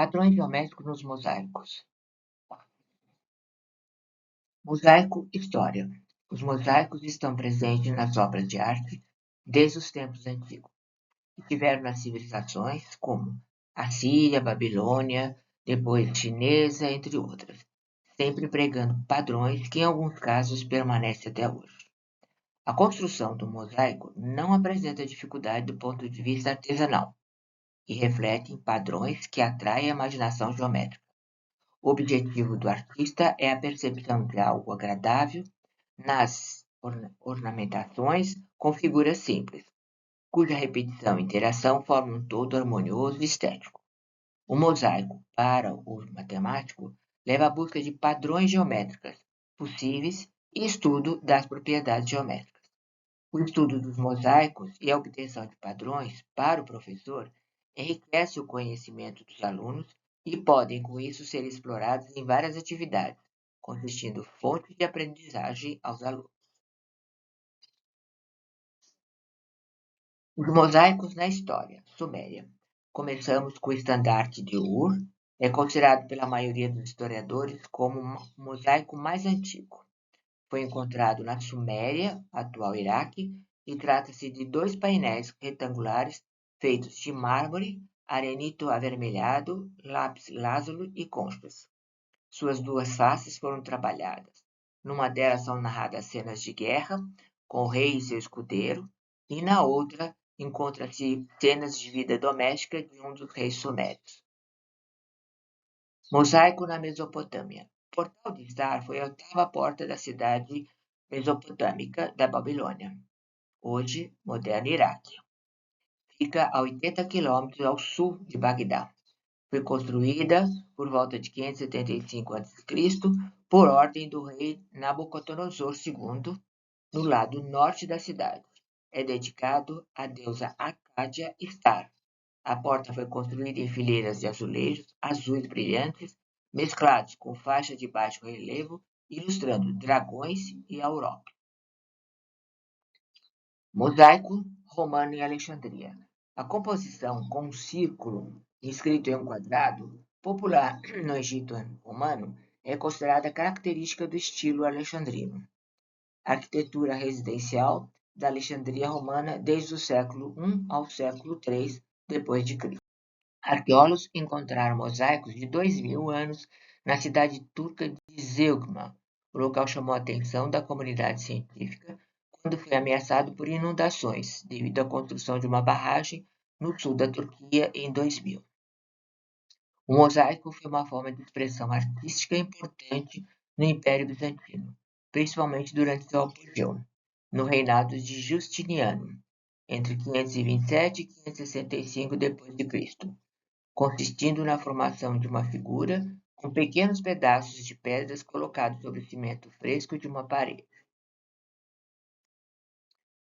Padrões geométricos nos mosaicos. Mosaico História. Os mosaicos estão presentes nas obras de arte desde os tempos antigos, e tiveram nas civilizações como Assíria, Babilônia, depois chinesa, entre outras, sempre empregando padrões que em alguns casos permanecem até hoje. A construção do mosaico não apresenta dificuldade do ponto de vista artesanal e reflete padrões que atraem a imaginação geométrica. O objetivo do artista é a percepção de algo agradável nas ornamentações com figuras simples, cuja repetição e interação formam um todo harmonioso e estético. O mosaico, para o matemático, leva à busca de padrões geométricos possíveis e estudo das propriedades geométricas. O estudo dos mosaicos e a obtenção de padrões para o professor enriquece o conhecimento dos alunos e podem, com isso, ser explorados em várias atividades, constituindo fonte de aprendizagem aos alunos. Os mosaicos na história. Suméria. Começamos com o estandarte de Ur, é considerado pela maioria dos historiadores como o mosaico mais antigo. Foi encontrado na Suméria, atual Iraque, e trata-se de 2 painéis retangulares feitos de mármore, arenito avermelhado, lápis lazuli e conchas. Suas 2 faces foram trabalhadas. Numa delas são narradas cenas de guerra, com o rei e seu escudeiro, e na outra encontra-se cenas de vida doméstica de um dos reis sumérios. Mosaico na Mesopotâmia. O Portal de Star foi a 8ª porta da cidade mesopotâmica da Babilônia, hoje moderno Iraque. Fica a 80 quilômetros ao sul de Bagdá. Foi construída por volta de 575 a.C. por ordem do rei Nabucodonosor II, no lado norte da cidade. É dedicado à deusa Acádia Star. A porta foi construída em fileiras de azulejos azuis brilhantes, mesclados com faixas de baixo relevo, ilustrando dragões e aurópolis. Mosaico romano em Alexandria. A composição com um círculo inscrito em um quadrado, popular no Egito romano, é considerada característica do estilo alexandrino. Arquitetura residencial da Alexandria romana desde o século I ao século III d.C. Arqueólogos encontraram mosaicos de 2.000 anos na cidade turca de Zeugma. O local chamou a atenção da comunidade científica quando foi ameaçado por inundações, devido à construção de uma barragem no sul da Turquia em 2000. O mosaico foi uma forma de expressão artística importante no Império Bizantino, principalmente durante seu apogeu, no reinado de Justiniano, entre 527 e 565 d.C., consistindo na formação de uma figura com pequenos pedaços de pedras colocados sobre o cimento fresco de uma parede.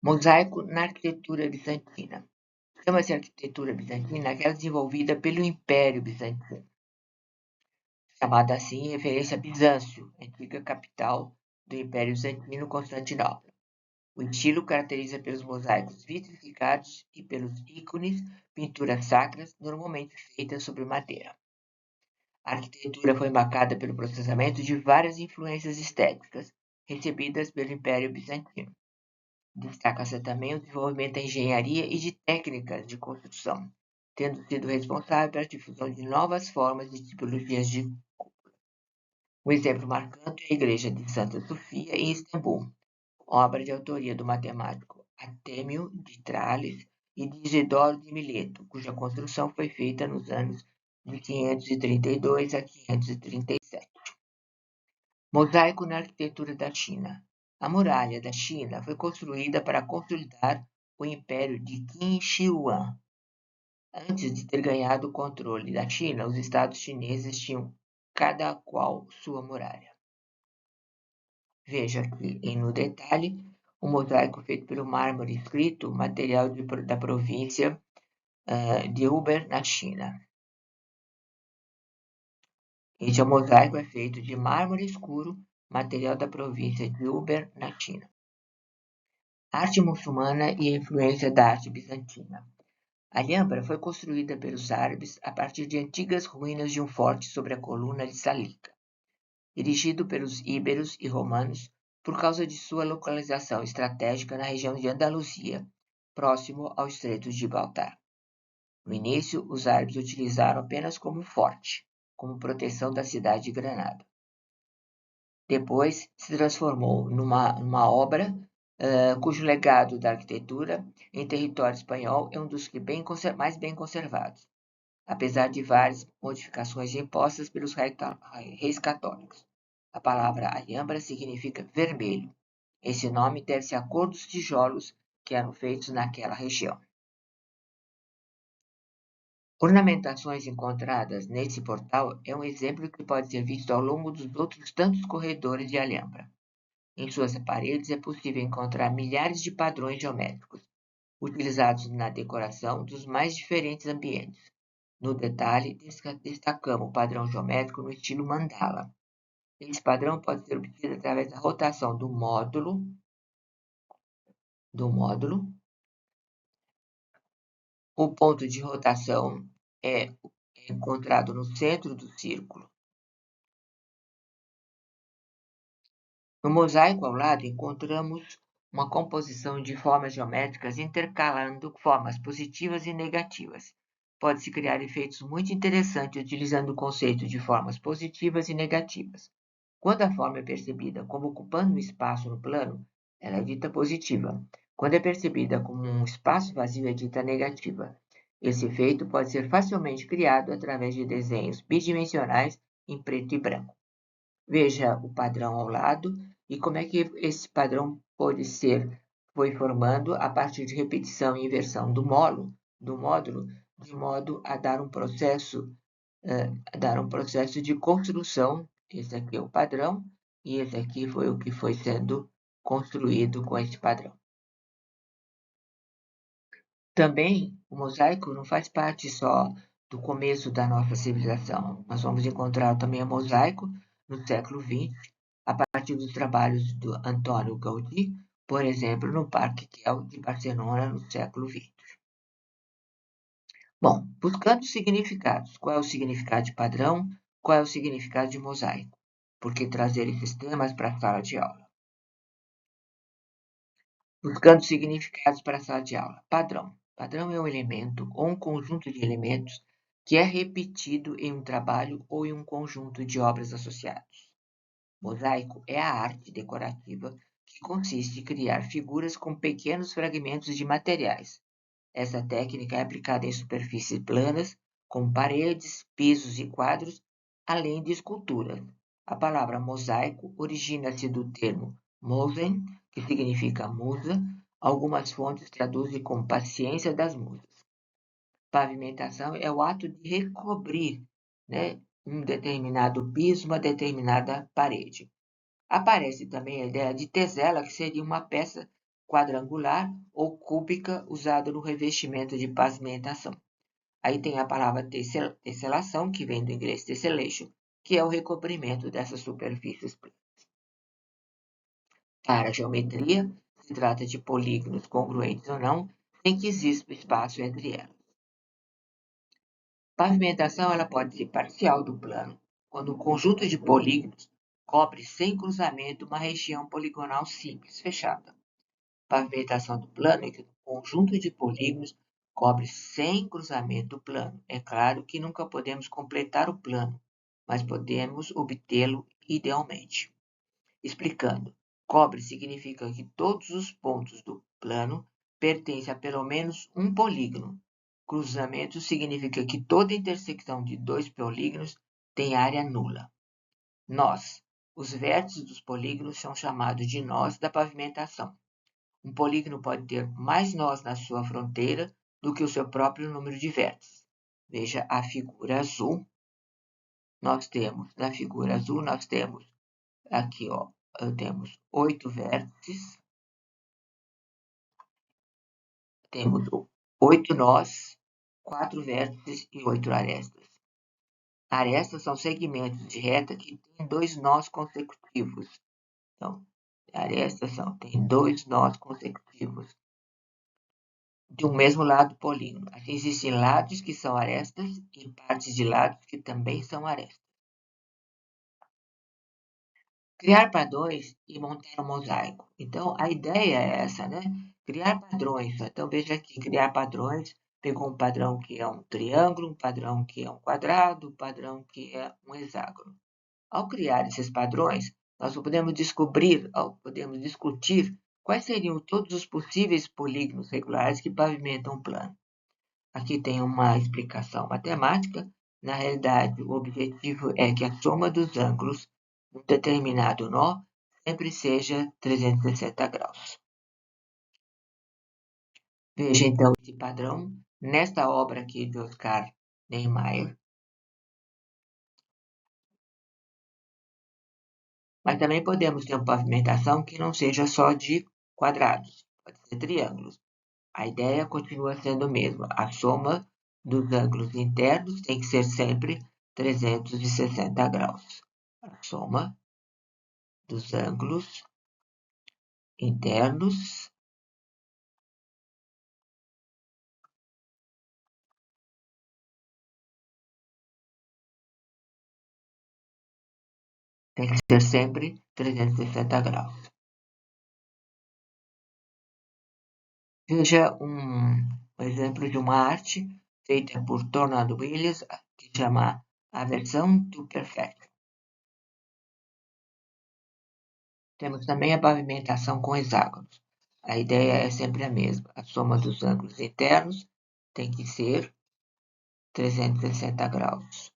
Mosaico na arquitetura bizantina. Chama-se arquitetura bizantina aquela desenvolvida pelo Império Bizantino, chamada assim em referência a Bizâncio, antiga capital do Império Bizantino, Constantinopla. O estilo caracteriza pelos mosaicos vitrificados e pelos ícones, pinturas sacras, normalmente feitas sobre madeira. A arquitetura foi marcada pelo processamento de várias influências estéticas recebidas pelo Império Bizantino. Destaca-se também o desenvolvimento da engenharia e de técnicas de construção, tendo sido responsável pela difusão de novas formas e tipologias de cúpula. Um exemplo marcante é a Igreja de Santa Sofia, em Istambul, obra de autoria do matemático Artemio de Trales e de Isidoro de Mileto, cuja construção foi feita nos anos de 532 a 537. Mosaico na arquitetura da China. A muralha da China foi construída para consolidar o império de Qin Shi Huang. Antes de ter ganhado o controle da China, os estados chineses tinham cada qual sua muralha. Veja aqui no detalhe o mosaico feito pelo mármore escrito, material da província de Hubei, na China. Este mosaico é feito de mármore escuro, material da província de Hubei, na China. Arte muçulmana e a influência da arte bizantina. Alhambra foi construída pelos árabes a partir de antigas ruínas de um forte sobre a coluna de Salica, erigido pelos íberos e romanos por causa de sua localização estratégica na região de Andaluzia, próximo ao Estreito de Gibraltar. No início, os árabes utilizaram apenas como forte, como proteção da cidade de Granada. Depois se transformou numa obra cujo legado da arquitetura em território espanhol é um dos que mais bem conservados, apesar de várias modificações impostas pelos reis católicos. A palavra Alhambra significa vermelho. Esse nome deve-se à cor dos tijolos que eram feitos naquela região. Ornamentações encontradas nesse portal é um exemplo que pode ser visto ao longo dos outros tantos corredores de Alhambra. Em suas paredes é possível encontrar milhares de padrões geométricos, utilizados na decoração dos mais diferentes ambientes. No detalhe, destacamos o padrão geométrico no estilo mandala. Esse padrão pode ser obtido através da rotação do módulo. O ponto de rotação é encontrado no centro do círculo. No mosaico ao lado encontramos uma composição de formas geométricas intercalando formas positivas e negativas. Pode-se criar efeitos muito interessantes utilizando o conceito de formas positivas e negativas. Quando a forma é percebida como ocupando um espaço no plano, ela é dita positiva. Quando é percebida como um espaço vazio, é dita negativa. Esse efeito pode ser facilmente criado através de desenhos bidimensionais em preto e branco. Veja o padrão ao lado e como é que esse padrão foi formando a partir de repetição e inversão do módulo, de modo a dar um processo de construção. Esse aqui é o padrão e esse aqui foi o que foi sendo construído com esse padrão. Também o mosaico não faz parte só do começo da nossa civilização. Nós vamos encontrar também o mosaico no século XX, a partir dos trabalhos do Antônio Gaudí, por exemplo, no Parque Güell de Barcelona, no século XX. Bom, buscando significados. Qual é o significado de padrão? Qual é o significado de mosaico? Por que trazer esses temas para a sala de aula? Buscando significados para a sala de aula. Padrão. Padrão é um elemento ou um conjunto de elementos que é repetido em um trabalho ou em um conjunto de obras associados. Mosaico é a arte decorativa que consiste em criar figuras com pequenos fragmentos de materiais. Essa técnica é aplicada em superfícies planas, como paredes, pisos e quadros, além de esculturas. A palavra mosaico origina-se do termo Mosen, que significa musa. Algumas fontes traduzem como paciência das musas. Pavimentação é o ato de recobrir, um determinado piso, uma determinada parede. Aparece também a ideia de tesela, que seria uma peça quadrangular ou cúbica usada no revestimento de pavimentação. Aí tem a palavra tesselação, que vem do inglês tessellation, que é o recobrimento dessas superfícies planas. Para a geometria, se trata de polígonos congruentes ou não, sem que exista espaço entre elas. Pavimentação ela pode ser parcial do plano, quando um conjunto de polígonos cobre sem cruzamento uma região poligonal simples, fechada. Pavimentação do plano é que um conjunto de polígonos cobre sem cruzamento o plano. É claro que nunca podemos completar o plano, mas podemos obtê-lo idealmente. Explicando, cobre significa que todos os pontos do plano pertencem a pelo menos um polígono. Cruzamento significa que toda intersecção de dois polígonos tem área nula. Nós. Os vértices dos polígonos são chamados de nós da pavimentação. Um polígono pode ter mais nós na sua fronteira do que o seu próprio número de vértices. Veja a figura azul. Na figura azul, nós temos aqui, temos 8 vértices, temos 8 nós, 4 vértices e 8 arestas. Arestas são segmentos de reta que têm 2 nós consecutivos. Então, arestas tem 2 nós consecutivos. de um mesmo lado polígono. Assim, existem lados que são arestas e partes de lados que também são arestas. Criar padrões e montar um mosaico. Então, a ideia é essa, né? Criar padrões. Então, veja aqui, criar padrões. Pegou um padrão que é um triângulo, um padrão que é um quadrado, um padrão que é um hexágono. Ao criar esses padrões, nós podemos descobrir, podemos discutir quais seriam todos os possíveis polígonos regulares que pavimentam um plano. Aqui tem uma explicação matemática. Na realidade, o objetivo é que a soma dos ângulos de um determinado nó sempre seja 360 graus. Veja então esse padrão nesta obra aqui de Oscar Niemeyer. Mas também podemos ter uma pavimentação que não seja só de quadrados, pode ser triângulos. A ideia continua sendo a mesma. A soma dos ângulos internos tem que ser sempre 360 graus. A soma dos ângulos internos tem que ser sempre 360 graus. Veja um exemplo de uma arte feita por Tornado Williams, que chama A Versão do Perfeito. Temos também a pavimentação com hexágonos. A ideia é sempre a mesma. A soma dos ângulos internos tem que ser 360 graus.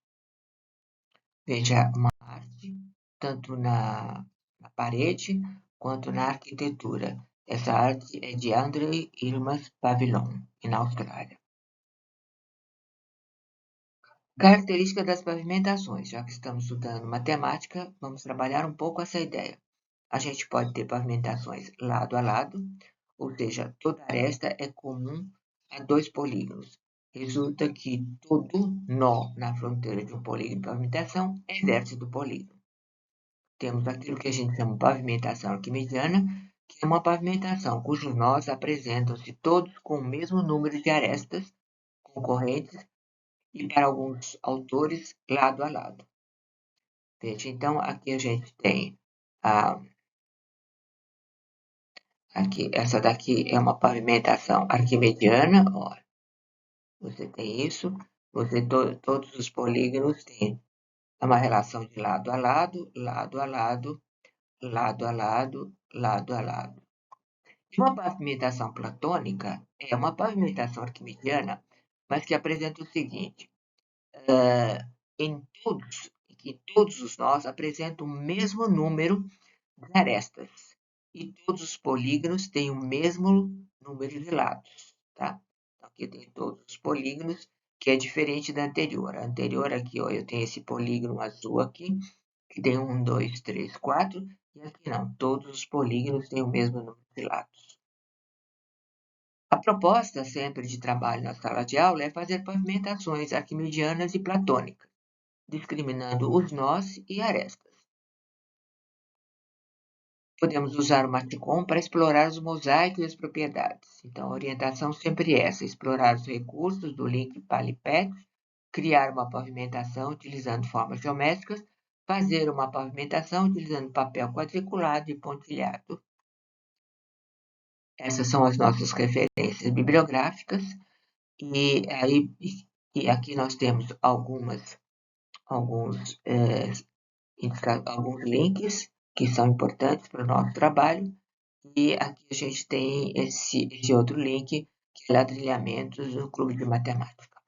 Veja uma arte, tanto na parede quanto na arquitetura. Essa arte é de Andrei Ilmaz Pavilion, na Austrália. Característica das pavimentações. Já que estamos estudando matemática, vamos trabalhar um pouco essa ideia. A gente pode ter pavimentações lado a lado, ou seja, toda aresta é comum a dois polígonos. Resulta que todo nó na fronteira de um polígono de pavimentação é vértice do polígono. Temos aquilo que a gente chama de pavimentação arquimediana, que é uma pavimentação cujos nós apresentam-se todos com o mesmo número de arestas concorrentes e, para alguns autores, lado a lado. Veja, então, aqui a gente tem aqui, essa daqui é uma pavimentação arquimediana, ó. Você tem isso, todos os polígonos têm uma relação de lado a lado, lado a lado, lado a lado, lado a lado. E uma pavimentação platônica é uma pavimentação arquimediana, mas que apresenta o seguinte: em todos os nós apresentam o mesmo número de arestas e todos os polígonos têm o mesmo número de lados, tá? Aqui tem todos os polígonos, que é diferente da anterior. A anterior aqui, ó, eu tenho esse polígono azul aqui, que tem 1, 2, 3, 4, e aqui não, todos os polígonos têm o mesmo número de lados. A proposta sempre de trabalho na sala de aula é fazer pavimentações arquimedianas e platônicas, discriminando os nós e arestas. Podemos usar o Maticom para explorar os mosaicos e as propriedades. Então, a orientação sempre é essa: explorar os recursos do link PaliPet, criar uma pavimentação utilizando formas geométricas, fazer uma pavimentação utilizando papel quadriculado e pontilhado. Essas são as nossas referências bibliográficas. E aqui nós temos alguns links que são importantes para o nosso trabalho. E aqui a gente tem esse outro link, que é Ladrilhamentos no Clube de Matemática.